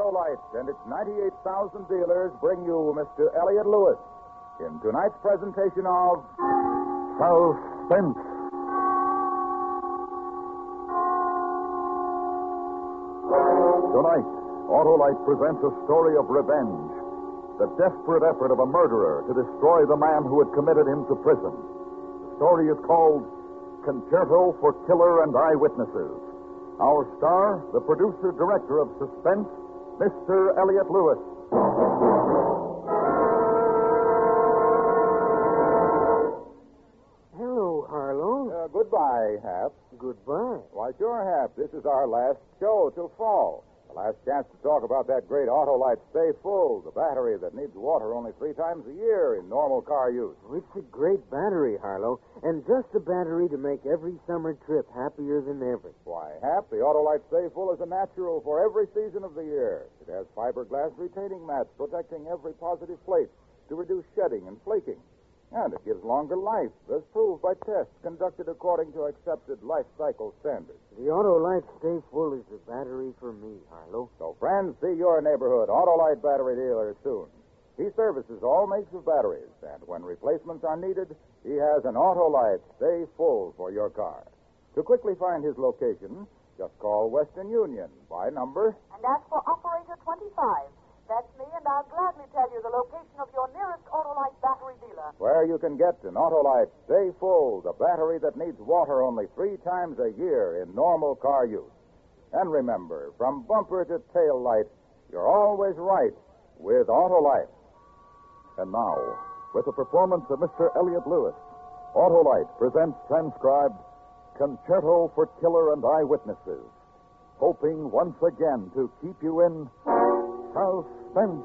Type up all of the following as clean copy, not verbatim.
Autolite and its 98,000 dealers bring you Mr. Elliott Lewis in tonight's presentation of Suspense. Tonight, Autolite presents a story of revenge, the desperate effort of a murderer to destroy the man who had committed him to prison. The story is called Concerto for Killer and Eyewitnesses. Our star, the producer-director of Suspense, Mr. Elliott Lewis. Hello, Harlow. Goodbye, Hap. Goodbye. Why, sure, Hap. This is our last show till fall. The last chance to talk about that great Autolite Stay Full, the battery that needs water only 3 times a year in normal car use. It's a great battery, Harlow, and just a battery to make every summer trip happier than ever. Why, Hap, the Autolite Stay Full is a natural for every season of the year. It has fiberglass retaining mats protecting every positive plate to reduce shedding and flaking. And it gives longer life, as proved by tests conducted according to accepted life cycle standards. The Autolite Stay Full is the battery for me, Harlow. So, friends, see your neighborhood Autolite battery dealer soon. He services all makes of batteries, and when replacements are needed, he has an Autolite Stay Full for your car. To quickly find his location, just call Western Union by number. And ask for operator 25. That's me, and I'll gladly tell you the location of your nearest Autolite battery dealer. Where you can get an Autolite Stay Full, the battery that needs water only 3 times a year in normal car use. And remember, from bumper to tail light, you're always right with Autolite. And now, with the performance of Mr. Elliott Lewis, Autolite presents transcribed Concerto for Killer and Eyewitnesses, hoping once again to keep you in suspense.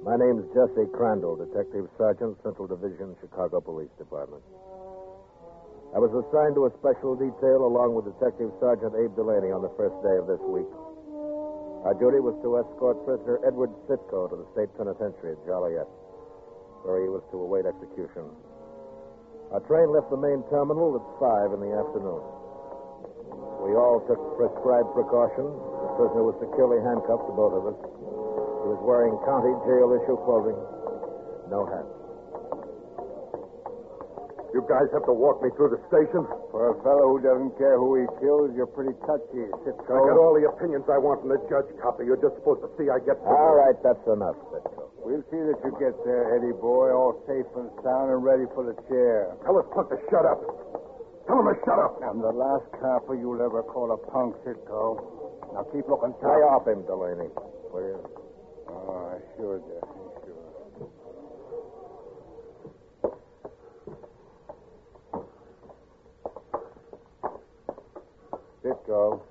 My name's Jesse Crandall, Detective Sergeant, Central Division, Chicago Police Department. I was assigned to a special detail along with Detective Sergeant Abe Delaney on the first day of this week. Our duty was to escort prisoner Edward Sitko to the state penitentiary at Joliet, where he was to await execution. Our train left the main terminal at 5 in the afternoon. We all took prescribed precautions. The prisoner was securely handcuffed to both of us. He was wearing county jail-issue clothing, no hat. You guys have to walk me through the station? For a fellow who doesn't care who he kills, you're pretty touchy, Sitko. I got all the opinions I want from the judge copy. You're just supposed to see I get... All right, that's enough, Sitko. We'll see that you get there, Eddie boy, all safe and sound and ready for the chair. Tell this punk to shut up. Tell him to shut up. I'm the last copper you'll ever call a punk, Sitko. Now keep looking tough. Lay off him, Delaney. Please. Oh, sure, Jesse, sure. Sitko.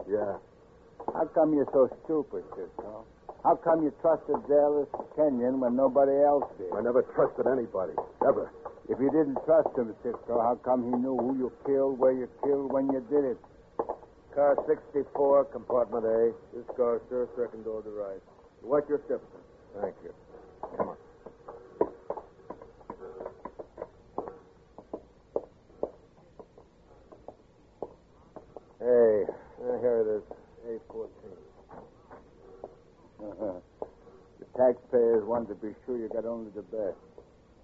Yeah. How come you're so stupid, Sitko? How come you trusted Dallas Kenyon when nobody else did? I never trusted anybody. Ever. If you didn't trust him, Sitko, how come he knew who you killed, where you killed, when you did it? Car 64, compartment A. This car, sir, second door to the right. Watch your steps, sir. Thank you. Come on. Hey, here it is. A14. The taxpayers wanted to be sure you got only the best.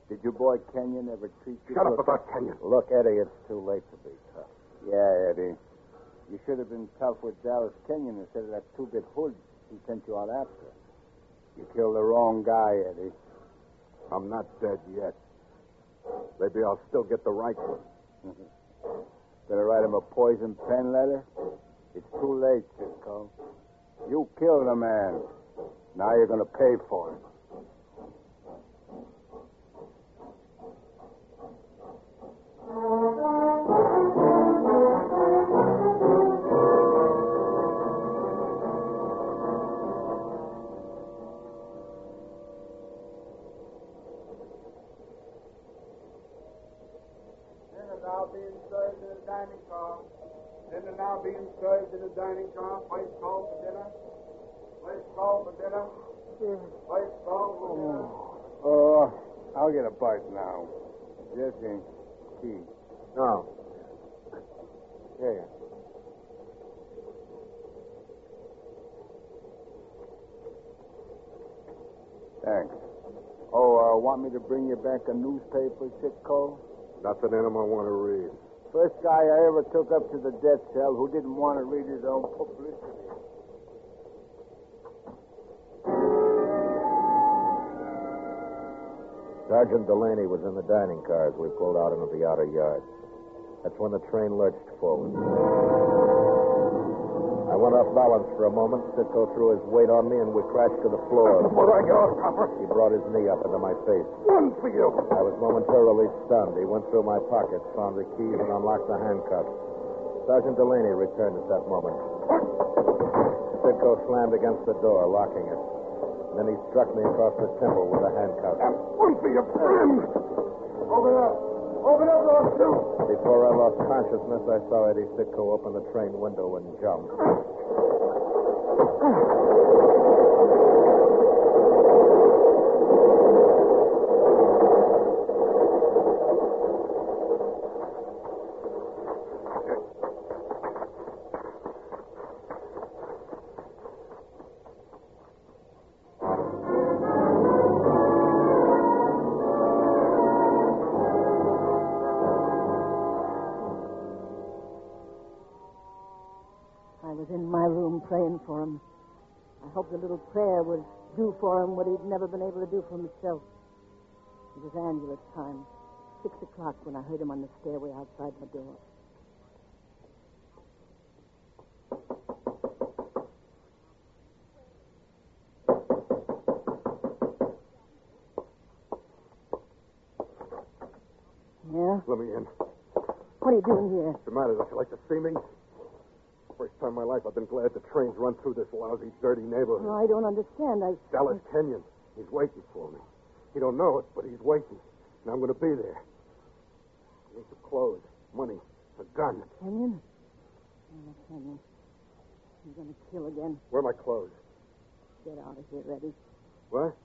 Did your boy Kenyon ever treat you... Shut up about Kenyon. Look, Eddie, it's too late to be tough. Yeah, Eddie. You should have been tough with Dallas Kenyon instead of that two-bit hood he sent you out after. You killed the wrong guy, Eddie. I'm not dead yet. Maybe I'll still get the right one. Gonna write him a poison pen letter? It's too late, Sitko. You killed a man. Now you're gonna pay for it. Now being served in a dining car. Dinner now being served in a dining car. Place call for dinner. Place call for dinner. Place call for dinner. Oh, I'll get a bite now. Jesse, key. No. Here. Thanks. Oh, want me to bring you back a newspaper, Sitco? Nothing in them I want to read. First guy I ever took up to the death cell who didn't want to read his own publicity. Sergeant Delaney was in the dining car as we pulled out into the outer yard. That's when the train lurched forward. I went off balance for a moment. Sitco threw his weight on me, and we crashed to the floor. Before I get off, Copper. He brought his knee up into my face. One for you. I was momentarily stunned. He went through my pockets, found the keys, and unlocked the handcuffs. Sergeant Delaney returned at that moment. Sitco slammed against the door, locking it. Then he struck me across the temple with the handcuffs. One for your friend. Open up. Open up, those two. Before I lost consciousness, I saw Eddie Sitco open the train window and jump. I was in my room praying for him. I hoped the little prayer would do for him what he'd never been able to do for himself. It was Angela's time, 6 o'clock, when I heard him on the stairway outside my door. Yeah? Let me in. What are you doing here? What's the matter? Don't you like to see me? First time in my life I've been glad the trains run through this lousy, dirty neighborhood. No, I don't understand. Dallas Kenyon. He's waiting for me. He don't know it, but he's waiting. And I'm going to be there. I need some clothes, money, a gun. Kenyon? Oh, Kenyon. You're going to kill again. Where are my clothes? Get out of here, Eddie. What?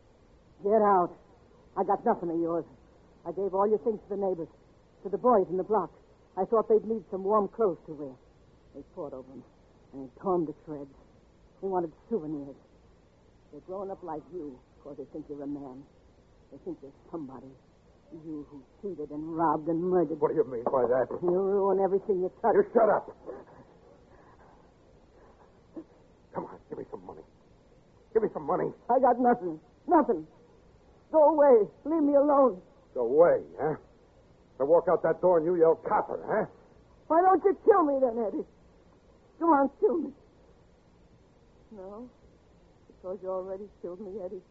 Get out. I got nothing of yours. I gave all your things to the neighbors, to the boys in the block. I thought they'd need some warm clothes to wear. They fought over them, and they tore them to shreds. They wanted souvenirs. They're growing up like you, because they think you're a man. They think you're somebody. You who cheated and robbed and murdered. What do you mean by that? You ruin everything you touch. You shut up. Come on, give me some money. Give me some money. I got nothing. Nothing. Go away. Leave me alone. Go away, huh? I walk out that door and you yell, copper, huh? Why don't you kill me then, Eddie? Come on, kill me. No, because you already killed me, Eddie,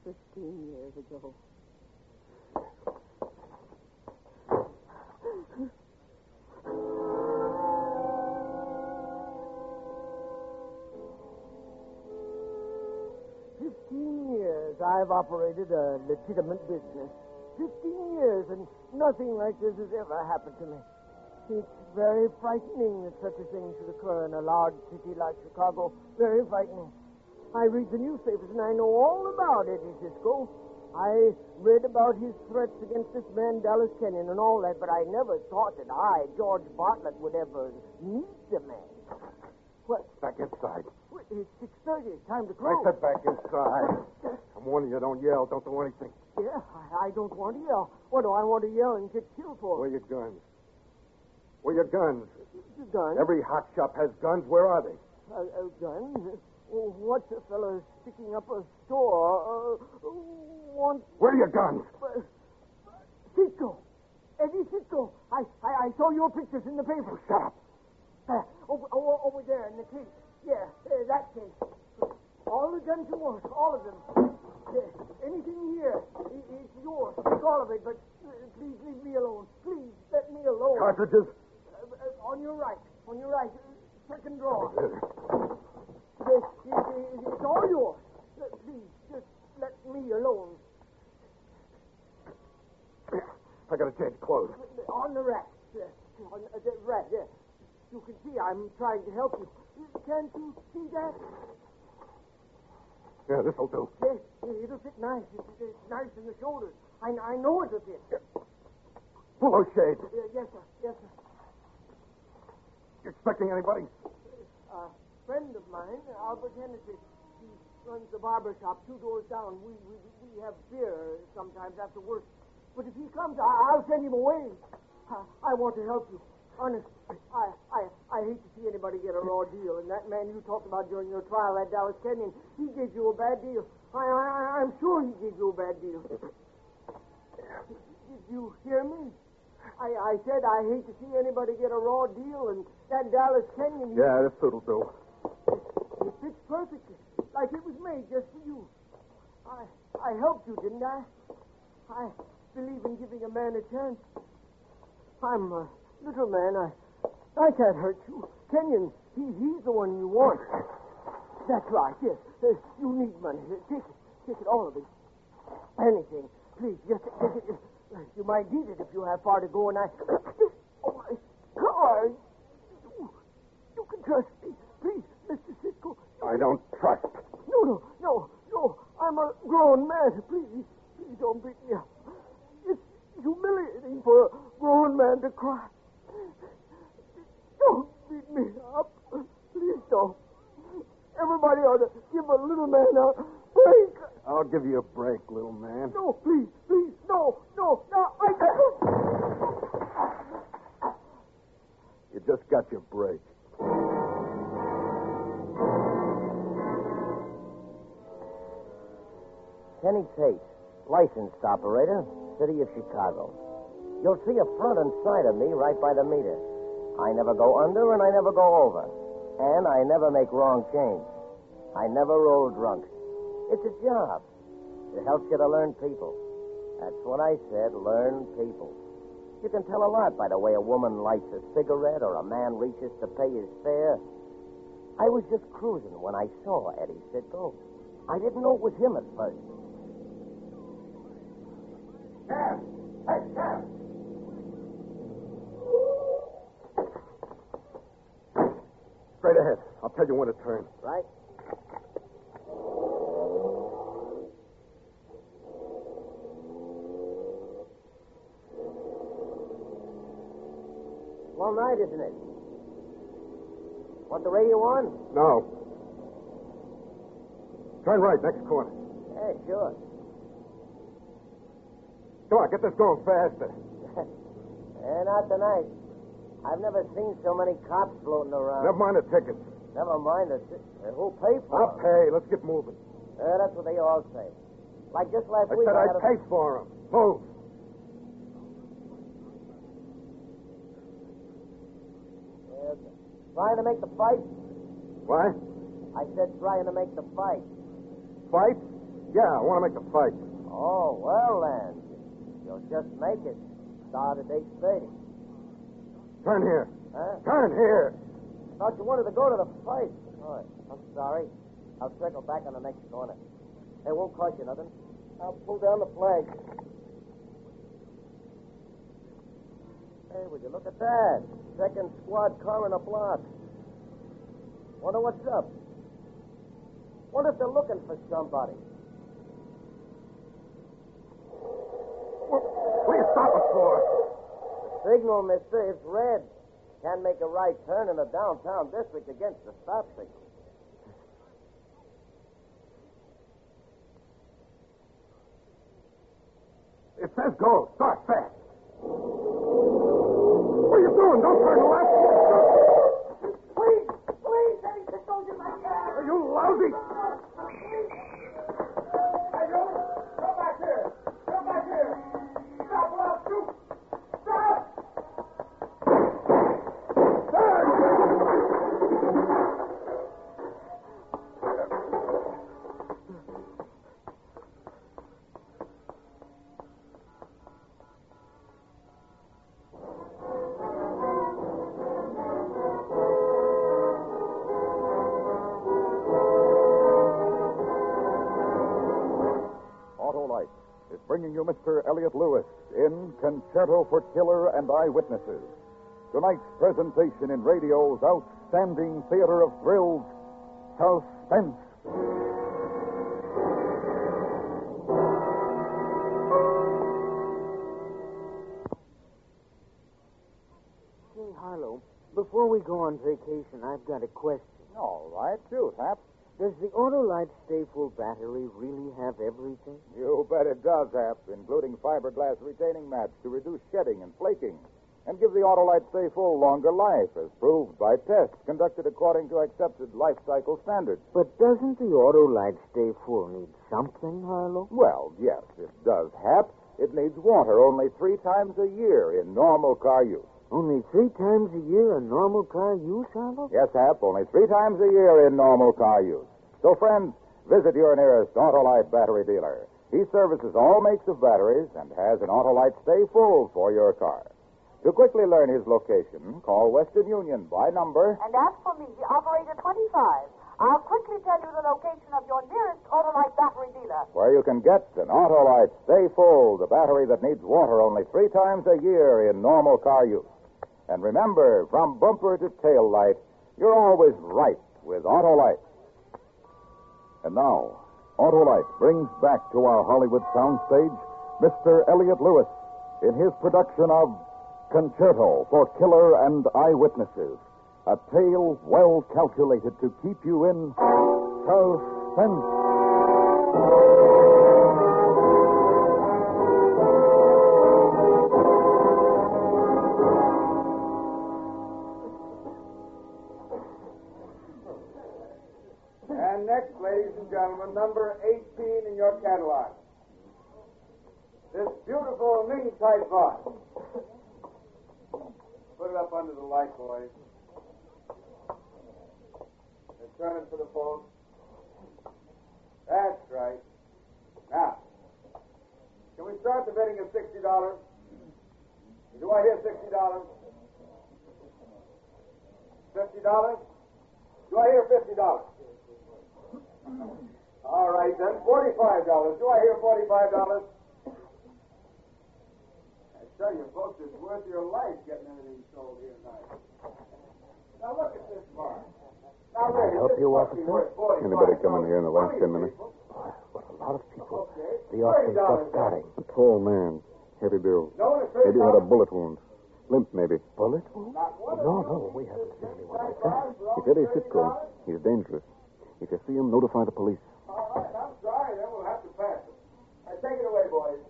15 years ago. Years I've operated a legitimate business. 15 years, and nothing like this has ever happened to me. It's very frightening that such a thing should occur in a large city like Chicago. Very frightening. I read the newspapers, and I know all about Eddie Cisco. I read about his threats against this man, Dallas Kenyon, and all that, but I never thought that I, George Bartlett, would ever meet the man. What? Back inside. Wait, it's 6:30. It's time to close. I said back inside. I'm warning you, don't yell. Don't do anything. Yeah, I don't want to yell. What do I want to yell and get killed for? Where are your guns? Where are your guns? The gun? Every hot shop has guns. Where are they? A gun? What's a fellow sticking up a store? Where are your guns? Cisco. Eddie Cisco. I saw your pictures in the paper. Shut up. Over there in the case. Yeah, that case. All the guns you want. All of them. Anything here. It's yours. Take all of it, but please leave me alone. Please, let me alone. Cartridges? On your right. On your right. Second drawer. It's all yours. Please, just let me alone. I gotta change clothes. On the rack. On the rack, yes. You can see I'm trying to help you. Can't you see that? Yeah, this'll do. Yes, it'll fit nice. It's nice in the shoulders. I know it'll fit. Pull those shades. Yes, sir. Yes, sir. You expecting anybody? A friend of mine, Albert Hennessy, he runs the barber shop 2 doors down. We have beer sometimes after work. But if he comes, I'll send him away. I want to help you. Honest, I hate to see anybody get a raw deal. And that man you talked about during your trial, that Dallas Kenyon, he gave you a bad deal. I'm sure he gave you a bad deal. Did you hear me? I said I hate to see anybody get a raw deal, and that Dallas Kenyon... Yeah, this suit'll do. It fits perfectly, like it was made just for you. I helped you, didn't I? I believe in giving a man a chance. I'm a little man. I can't hurt you. Kenyon, he's the one you want. That's right, yes. You need money. Take it, all of it. Anything. Please, just take it. You might need it if you have far to go, and Oh, my God! You can trust me. Please, Mr. Cisco. I don't trust. No. I'm a grown man. Please don't beat me up. It's humiliating for a grown man to cry. Don't beat me up. Please don't. Everybody ought to give a little man a break. I'll give you a break, little man. No, please, no. You just got your break. Kenny Tate, licensed operator, City of Chicago. You'll see a front and side of me right by the meter. I never go under and I never go over. And I never make wrong change. I never roll drunk. It's a job. It helps you to learn people. That's what I said, learn people. You can tell a lot by the way a woman lights a cigarette or a man reaches to pay his fare. I was just cruising when I saw Eddie Sitko. I didn't know it was him at first. Cab! Hey, cab! Straight ahead. I'll tell you when to turn. Right? Slow night, isn't it? Want the radio on? No. Turn right, next corner. Yeah, sure. Come on, get this going faster. Not tonight. I've never seen so many cops floating around. Never mind the tickets. Never mind the... Who'll pay for I'll them? pay. Let's get moving. That's what they all say. Like just last week... I said I'd pay for them. Move. Trying to make the fight? What? I said trying to make the fight. Fight? Yeah, I want to make a fight. Oh, well then. You'll just make it. Start at 8:30. Turn here. Huh? Turn here. Thought you wanted to go to the fight. Oh, I'm sorry. I'll circle back on the next corner. It won't cost you nothing. I'll pull down the flag. Hey, would you look at that? Second squad car in a block. Wonder what's up. Wonder if they're looking for somebody. What are you stopping for? The signal, mister, it's red. Can't make a right turn in the downtown district against the stop signal. It says go. Start fast. What are you doing? Don't turn left. Please, Eddie Sitko's in my car. Are you lousy? Hey, you! Come back here! Stop or I'll shoot! Stop! Autolite is bringing you Mr. Elliot Lewis in Concerto for Killer and Eyewitnesses. Tonight's presentation in radio's outstanding theater of thrills, Suspense. Say, Harlow, Before we go on vacation, I've got a question. All right, shoot, Hap. Does the Autolite Stay Full battery really have everything? You bet it does, Hap, including fiberglass retaining mats to reduce shedding and flaking and give the Autolite Stay Full longer life, as proved by tests conducted according to accepted life cycle standards. But doesn't the Autolite Stay Full need something, Harlow? Well, yes, it does, Hap. It needs water only 3 times a year in normal car use. Only 3 times a year in normal car use, Harlow? Yes, Hap, only 3 times a year in normal car use. So, friends, visit your nearest Autolite battery dealer. He services all makes of batteries and has an Autolite Stay Full for your car. To quickly learn his location, call Western Union by number. And as for me, operator 25, I'll quickly tell you the location of your nearest Autolite battery dealer. Where you can get an Autolite Stay Full, the battery that needs water only 3 times a year in normal car use. And remember, from bumper to tail light, you're always right with Autolite. And now, Autolite brings back to our Hollywood soundstage Mr. Elliot Lewis in his production of Concerto for Killer and Eyewitnesses, a tale well calculated to keep you in suspense. And next, ladies and gentlemen, number 18 in your catalog. This beautiful Ming-type vase. Put it up under the light, boys. And turn it to the phone. That's right. Now, can we start the bidding at $60? Do I hear $60? $50? Do I hear $50? All right, then, $45. Do I hear $45? I tell you, folks, it's worth your life getting everything sold here tonight. Now, look at this bar. Now, Can I help you, officer? Anybody come in here in the last 10 minutes? What a lot of people. The auction's just starting. A tall man, heavy build. No, Maybe had a bullet wound. Limp, maybe. Bullet wound? No, we haven't seen anyone like that. He's Eddie Sitko. He's dangerous. If you see him, notify the police. All right, I'm sorry, then we'll have to pass it. Take it away, boys.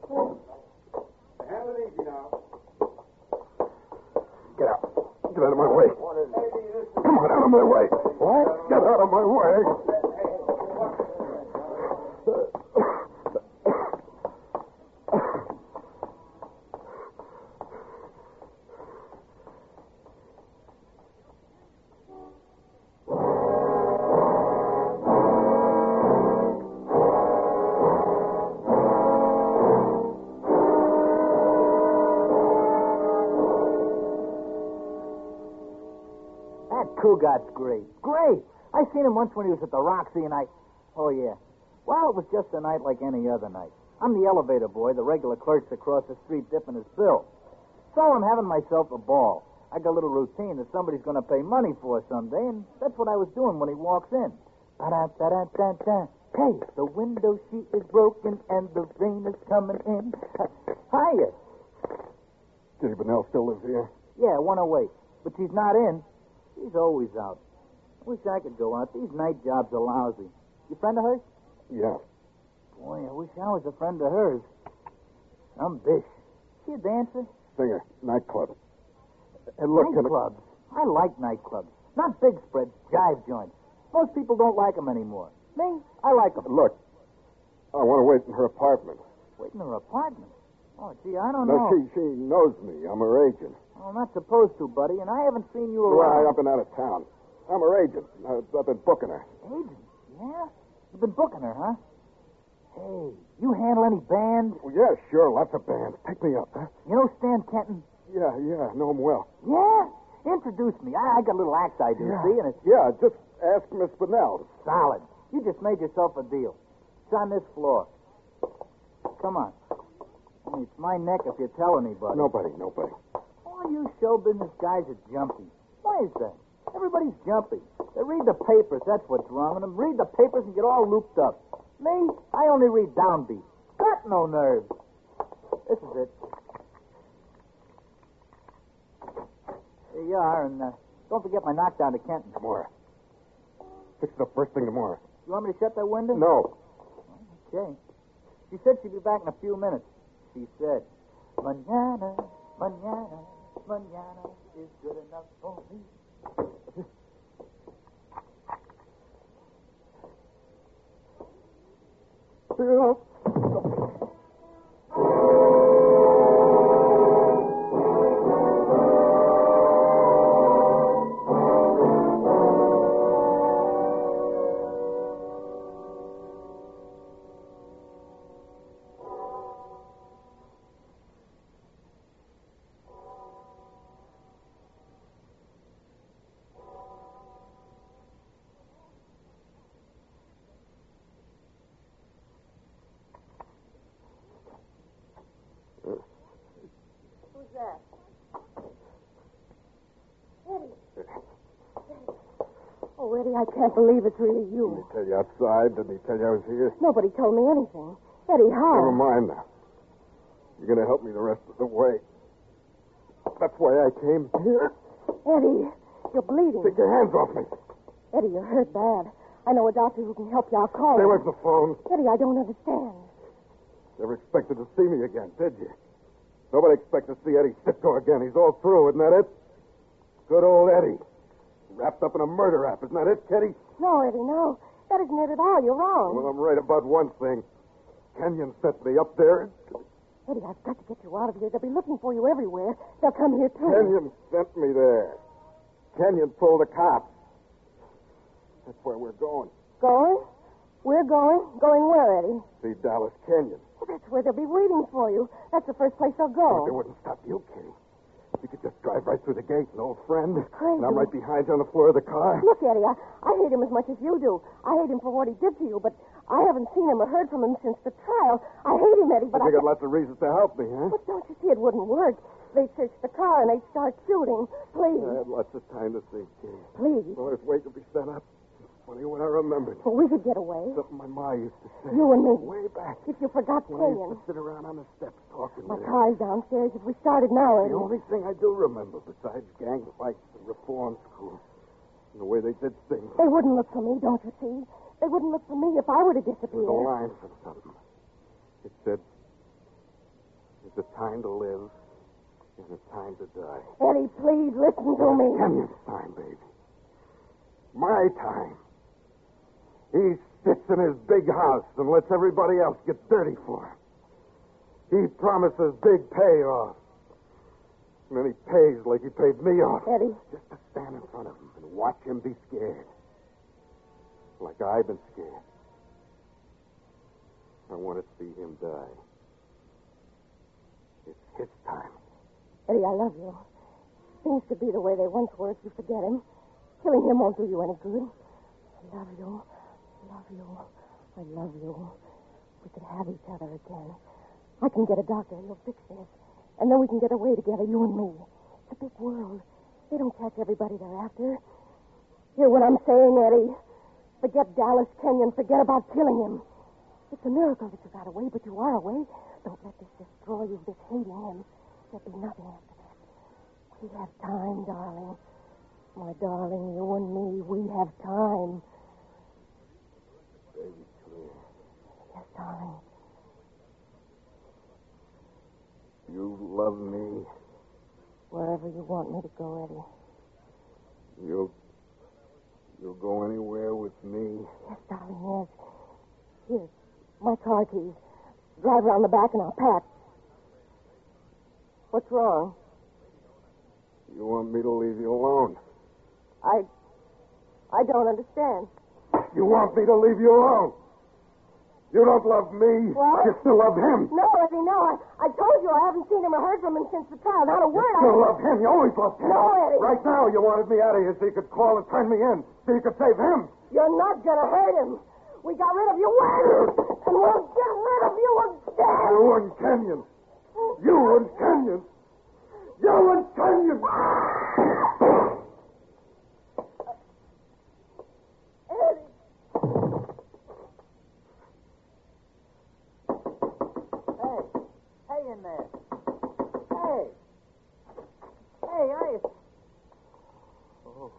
Handle it easy now. Get out. Get out of my way. Come on, out of my way. What? Get out of my way. Cougat's great. Great! I seen him once when he was at the Roxy, and Oh, yeah. Well, it was just a night like any other night. I'm the elevator boy. The regular clerk's across the street dipping his bill. So I'm having myself a ball. I got a little routine that somebody's going to pay money for someday, and that's what I was doing when he walks in. Ba-da-da-da-da-da. Hey, the window sheet is broken, and the rain is coming in. Hiya. Kitty Bennell still lives here? Yeah, 108. But she's not in. She's always out. I wish I could go out. These night jobs are lousy. You friend of hers? Yeah. Boy, I wish I was a friend of hers. Some bish. She a dancer? Singer. Nightclub. And look, Nightclubs? I like nightclubs. Not big spreads, jive joints. Most people don't like them anymore. Me, I like them. Look, I want to wait in her apartment. Wait in her apartment? Oh, gee, I don't No, know. she knows me. I'm her agent. Well, I'm not supposed to, buddy, and I haven't seen you Well, around. I've been out of town. I'm her agent. I've been booking her. Agent? Yeah? You've been booking her, huh? Hey, you handle any bands? Well, yeah, sure. Lots of bands. Pick me up, huh? You know Stan Kenton? Yeah. Know him well. Yeah? Introduce me. I got a little act I do, see? And it's Yeah, just ask Miss Bennell. solid. You just made yourself a deal. It's on this floor. Come on. Hey, it's my neck if you tell anybody. Nobody. All you show business guys are jumpy. Why is that? Everybody's jumpy. They read the papers. That's what's wrong with them. Read the papers and get all looped up. Me, I only read downbeat. Got no nerves. This is it. Here you are, and Don't forget my knockdown to Kenton. Tomorrow. Fix it up first thing tomorrow. You want me to shut that window? No. Okay. She said she'd be back in a few minutes. She said, Manana, manana, manana is good enough for me. Who's that? Eddie. Oh, Eddie, I can't believe it's really Didn't you. he tell you outside? Didn't he tell you I was here? Nobody told me anything. Eddie, how? Never mind now. You're going to help me the rest of the way. That's why I came here. Eddie, you're bleeding. Take your hands off me. Eddie, you're hurt bad. I know a doctor who can help you. I'll call Stay him. away from the phone. Eddie, I don't understand. Never expected to see me again, did you? Nobody expected to see Eddie Sitko again. He's all through, isn't that it? Good old Eddie. Wrapped up in a murder rap, isn't that it, Kitty? No, Eddie, no. That isn't it at all. You're wrong. Well, I'm right about one thing. Kenyon sent me up there. Eddie, I've got to get you out of here. They'll be looking for you everywhere. They'll come here, too. Kenyon sent me there. Kenyon told the cops. That's where we're going. Going? We're going? Going where, Eddie? See Dallas Canyon. Well, that's where they'll be waiting for you. That's the first place they'll But they go. wouldn't stop you, Kitty. You could just drive right through the gate, an old friend. Crazy. And I'm right behind you on the floor of the car. Look, Eddie, I hate him as much as you do. I hate him for what he did to you, but I haven't seen him or heard from him since the trial. I hate him, Eddie, but You got lots of reasons to help me, huh? But don't you see it wouldn't work? They'd search the car and they'd start shooting. Please. I had lots of time to think, Kitty. Please. Well, this wait to be set up. Funny when I remembered. Well, we could get away. Something my ma used to say. You and me. Way back. If you forgot When I used Kenyon. to sit around on the steps talking My with her. car's downstairs. If we started now, The Eddie. only thing I do remember, besides gang fights and reform school, and the way they did things, They wouldn't look for me, don't you see? They wouldn't look for me if I were to disappear. was a line from something. It said, "There's a time to live and a time to die." Eddie, please listen to me. Kenyon's time, baby. My time. He sits in his big house and lets everybody else get dirty for him. He promises big payoff. And then he pays like he paid me off. Eddie. Just to stand in front of him and watch him be scared. Like I've been scared. I want to see him die. It's his time. Eddie, I love you. Things could be the way they once were if you forget him. Killing him won't do you any good. I love you. Love you. I love you. We could have each other again. I can get a doctor. He'll fix this. And then we can get away together, you and me. It's a big world. They don't catch everybody they're after. Hear what I'm saying, Eddie? Forget Dallas Kenyon. Forget about killing him. It's a miracle that you got away, but you are away. Don't let this destroy you, this hating him. There'll be nothing after that. We have time, darling. My darling, you and me, we have time. Baby, clear. Yes, darling. You love me. Wherever you want me to go, Eddie. You'll go anywhere with me. Yes, darling, yes. Here, my car keys. Drive around the back and I'll pack. What's wrong? You want me to leave you alone? I don't understand. You want me to leave you alone? You don't love me. What? You still love him. No, Eddie, no. I told you I haven't seen him or heard from him since the trial. Not a word. You still love him. You always loved him. No, Eddie. Right now, you wanted me out of here so you could call and turn me in, so you could save him. You're not going to hurt him. We got rid of you once, and we'll get rid of you again. You and Kenyon. You and Kenyon. You and Kenyon. Eddie. Hey in there. Hey, are you? Oh.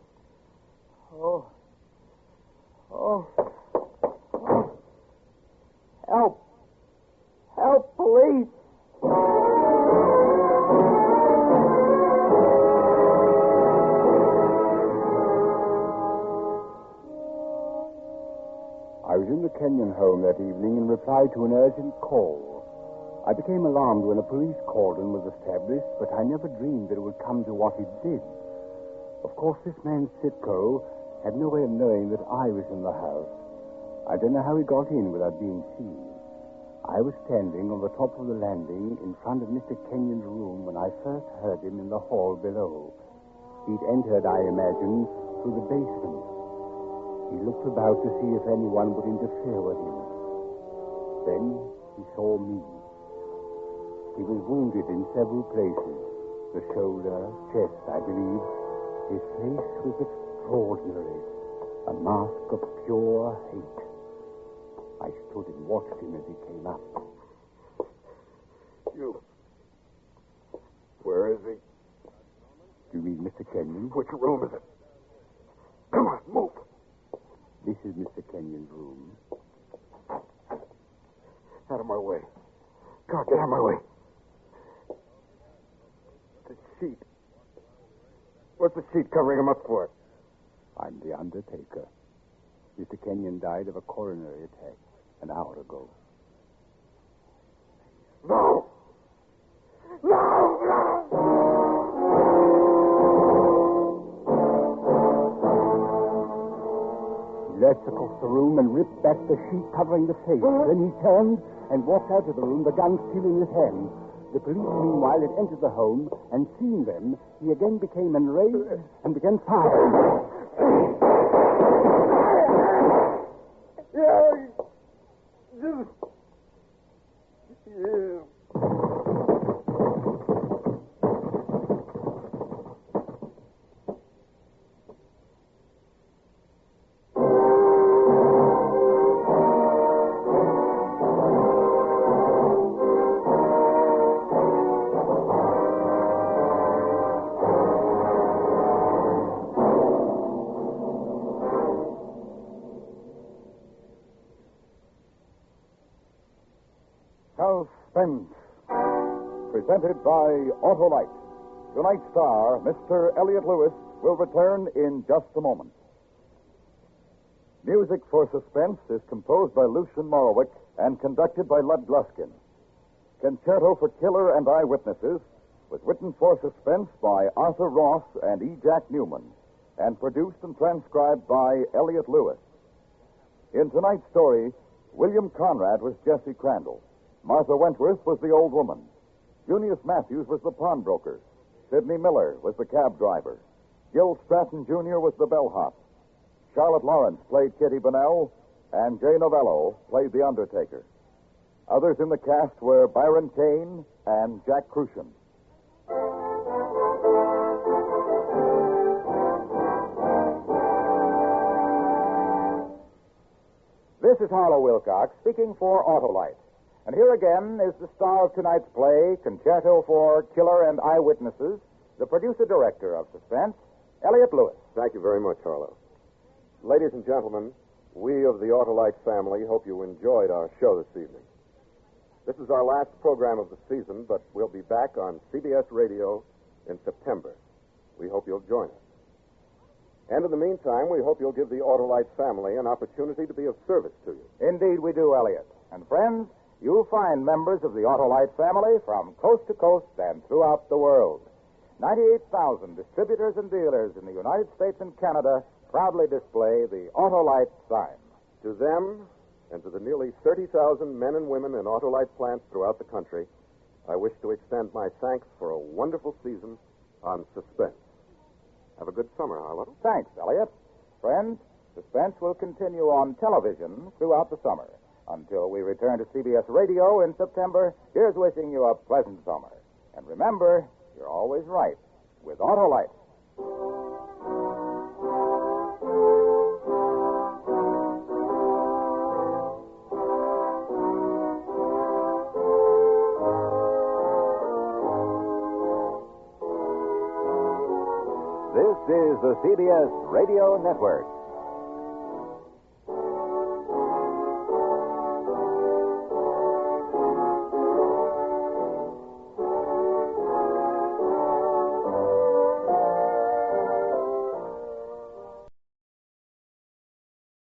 home that evening in reply to an urgent call. I became alarmed when a police cordon was established, but I never dreamed that it would come to what it did. Of course, this man Sitko had no way of knowing that I was in the house. I don't know how he got in without being seen. I was standing on the top of the landing in front of Mr. Kenyon's room when I first heard him in the hall below. He'd entered, I imagine, through the basement. He looked about to see if anyone would interfere with him. Then he saw me. He was wounded in several places. The shoulder, chest, I believe. His face was extraordinary. A mask of pure hate. I stood and watched him as he came up. You. Where is he? Do you mean Mr. Kenyon? Which room is it? Come on, move. This is Mr. Kenyon's room. Out of my way. Come on, get out of my way. The sheet. What's the sheet covering him up for? I'm the undertaker. Mr. Kenyon died of a coronary attack an hour ago. No! No! No! He lurched across the room and ripped back the sheet covering the face. Then he turned and walked out of the room, the gun still in his hand. The police, meanwhile, had entered the home, and seeing them, he again became enraged and began firing. Suspense, presented by Autolite. Tonight's star, Mr. Elliot Lewis, will return in just a moment. Music for Suspense is composed by Lucian Morowick and conducted by Lud Gluskin. Concerto for Killer and Eyewitnesses was written for Suspense by Arthur Ross and E. Jack Newman and produced and transcribed by Elliot Lewis. In tonight's story, William Conrad was Jesse Crandall. Martha Wentworth was the old woman. Junius Matthews was the pawnbroker. Sidney Miller was the cab driver. Gil Stratton, Jr. was the bellhop. Charlotte Lawrence played Kitty Bonnell, and Jay Novello played the undertaker. Others in the cast were Byron Kane and Jack Crucian. This is Harlow Wilcox speaking for Autolite. And here again is the star of tonight's play, Concerto for Killer and Eyewitnesses, the producer-director of Suspense, Elliot Lewis. Thank you very much, Harlow. Ladies and gentlemen, we of the Autolite family hope you enjoyed our show this evening. This is our last program of the season, but we'll be back on CBS Radio in September. We hope you'll join us. And in the meantime, we hope you'll give the Autolite family an opportunity to be of service to you. Indeed we do, Elliot. And friends, you'll find members of the Autolite family from coast to coast and throughout the world. 98,000 distributors and dealers in the United States and Canada proudly display the Autolite sign. To them, and to the nearly 30,000 men and women in Autolite plants throughout the country, I wish to extend my thanks for a wonderful season on Suspense. Have a good summer, Harlow. Thanks, Elliot. Friends, Suspense will continue on television throughout the summer. Until we return to CBS Radio in September, here's wishing you a pleasant summer. And remember, you're always right with Autolite. This is the CBS Radio Network.